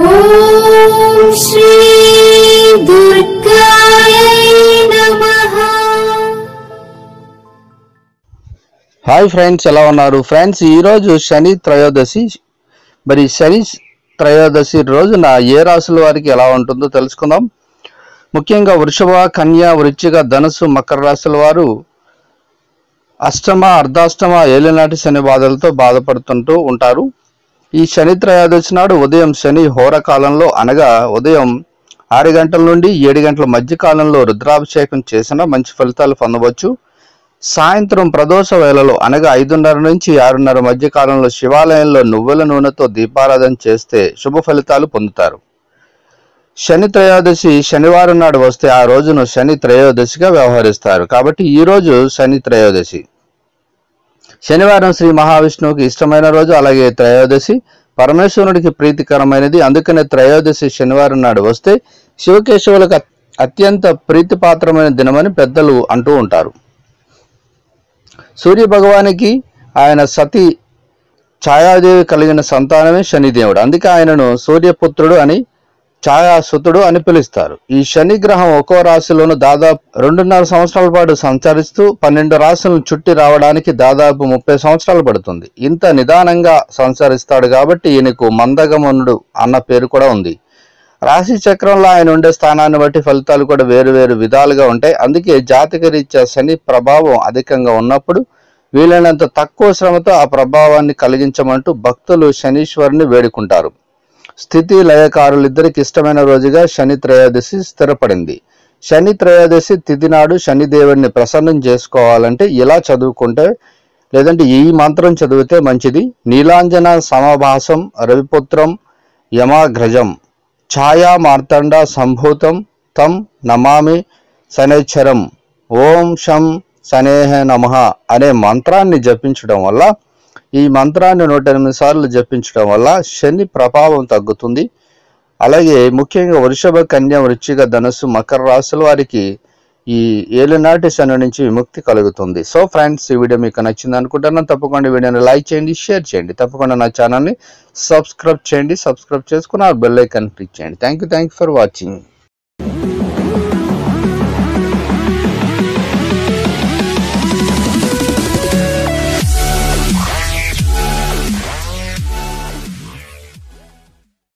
ఓం శ్రీ దుర్గాయ నమః. Hi friends, ఎలా ఉన్నారు ఫ్రెండ్స్? ఈరోజు శని త్రయోదశి. మరి శని త్రయోదశి రోజున ఏ రాశుల వారికి ఎలా ఉంటుందో తెలుసుకుందాం. ముఖ్యంగా వృషభ, కన్య, వృశ్చిక, ధనుసు, మకర రాశుల వారు అష్టమ, అర్ధాష్టమ, ఏలినాటి శని బాధలతో బాధపడుతుంటూ ఉంటారు. ఈ శని త్రయోదశి నాడు ఉదయం శని హోర కాలంలో, అనగా ఉదయం 6 గంటల నుండి 7 గంటల మధ్య కాలంలో రుద్రాభిషేకం చేసినా మంచి ఫలితాలు పొందవచ్చు. సాయంత్రం ప్రదోష వేళలో, అనగా 5:30 నుంచి 6:30 మధ్య కాలంలో శివాలయంలో నువ్వుల నూనెతో దీపారాధన చేస్తే శుభ ఫలితాలు పొందుతారు. శని త్రయోదశి శనివారం నాడు వస్తే ఆ రోజును శని త్రయోదశిగా వ్యవహరిస్తారు. కాబట్టి ఈ రోజు శని త్రయోదశి. శనివారం శ్రీ మహావిష్ణువుకి ఇష్టమైన రోజు. అలాగే త్రయోదశి పరమేశ్వరుడికి ప్రీతికరమైనది. అందుకనే త్రయోదశి శనివారం నాడు వస్తే శివకేశవులకు అత్యంత ప్రీతిపాత్రమైన దినమని పెద్దలు అంటూ ఉంటారు. సూర్య భగవానికి ఆయన సతి ఛాయాదేవి కలిగిన సంతానమే శనిదేవుడు. అందుకే ఆయనను సూర్యపుత్రుడు అని, ఛాయాసుతుడు అని పిలుస్తారు. ఈ శని గ్రహం ఒక్కో రాశిలోనూ దాదాపు 2.5 సంవత్సరాల పాటు సంచరిస్తూ 12 రాశులను చుట్టి రావడానికి దాదాపు 30 సంవత్సరాలు పడుతుంది. ఇంత నిదానంగా సంచరిస్తాడు కాబట్టి ఈయనకు మందగమనుడు అన్న పేరు కూడా ఉంది. రాశి చక్రంలో ఆయన ఉండే స్థానాన్ని బట్టి ఫలితాలు కూడా వేరు వేరు విధాలుగా ఉంటాయి. అందుకే జాతక రీత్యా శని ప్రభావం అధికంగా ఉన్నప్పుడు వీలైనంత తక్కువ శ్రమతో ఆ ప్రభావాన్ని కలిగించమంటూ భక్తులు శనీశ్వరుని వేడుకుంటారు. స్థితి లయకారులిద్దరికి ఇష్టమైన రోజుగా శని త్రయోదశి స్థిరపడింది. శని త్రయోదశి తిథి నాడు శనిదేవుడిని ప్రసన్నం చేసుకోవాలంటే ఇలా చదువుకుంటే, లేదంటే ఈ మంత్రం చదివితే మంచిది. నీలాంజన సమభాసం రవిపుత్రం యమాగ్రజం ఛాయా మార్తండ సంభూతం తం నమామి శనైశ్చరం ఓం శం శనేహ నమః అనే మంత్రాన్ని జపించడం వల్ల, ఈ మంత్రాన్ని 108 సార్లు జపించడం వల్ల శని ప్రభావం తగ్గుతుంది. అలాగే ముఖ్యంగా వృషభ, కన్య, వృశ్చిక, ధనుసు, మకర రాశుల వారికి ఈ ఏలినాటి శని నుంచి విముక్తి కలుగుతుంది. సో ఫ్రెండ్స్, ఈ వీడియో మీకు నచ్చింది అనుకుంటున్నాను. తప్పకుండా వీడియోని లైక్ చేయండి, షేర్ చేయండి. తప్పకుండా నా ఛానల్ని సబ్స్క్రైబ్ చేయండి. సబ్స్క్రైబ్ చేసుకుని ఆ బెల్ ఐకాన్ క్లిక్ చేయండి. Thank you for watching.